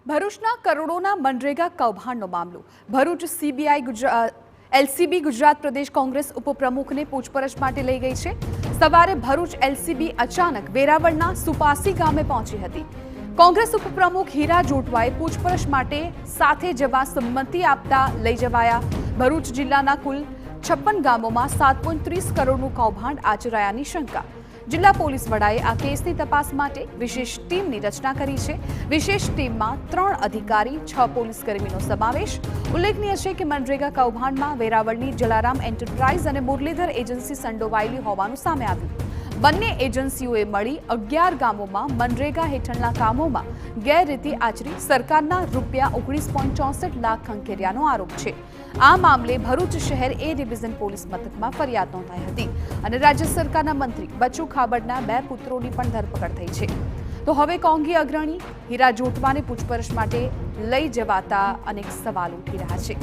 ભરૂચના કરોડોના મનરેગા કૌભાંડનો મામલો ભરૂચ એલસીબી ગુજરાત પ્રદેશ કોંગ્રેસ ઉપપ્રમુખને પૂછપરછ માટે લઈ ગઈ છે। સવારે ભરૂચ એલસીબી અચાનક વેરાવળના સુપાસી ગામે પહોંચી હતી। કોંગ્રેસ ઉપપ્રમુખ હીરા જોટવાએ પૂછપરછ માટે સાથે જવા સંમતિ આપતા લઈ જવાયા। ભરૂચ જિલ્લાના કુલ 56 ગામોમાં 7.30 કરોડનું કૌભાંડ આચરાયાની શંકા। જિલ્લા પોલીસ વડાએ આ કેસની તપાસ માટે વિશેષ ટીમની રચના કરી છે। વિશેષ ટીમમાં 3 અધિકારી 6 પોલીસકર્મીનો સમાવેશ। ઉલ્લેખનીય છે કે મનરેગા કૌભાંડમાં વેરાવળની જલારામ એન્ટરપ્રાઇઝ અને મુરલીધર એજન્સી સંડોવાયેલી હોવાનું સામે આવ્યું। બંને એજન્સીઓએ મળી 11 ગામોમાં મનરેગા હેઠળના કામોમાં ગેરરીતિ આચરી સરકારના ₹19.64 લાખ ખંખેર્યાનો આરોપ છે। આ મામલે ભરૂચ શહેર એ ડિવિઝન પોલીસ મથકમાં ફરિયાદ નોંધાઈ હતી અને રાજ્ય સરકારના મંત્રી બચુ ખાબડના 2 પુત્રોની પણ ધરપકડ થઈ છે। તો હવે કોંગી અગ્રણી હીરા જોટવાને પૂછપરછ માટે લઈ જવાતા અનેક સવાલ ઉઠી રહ્યા છે।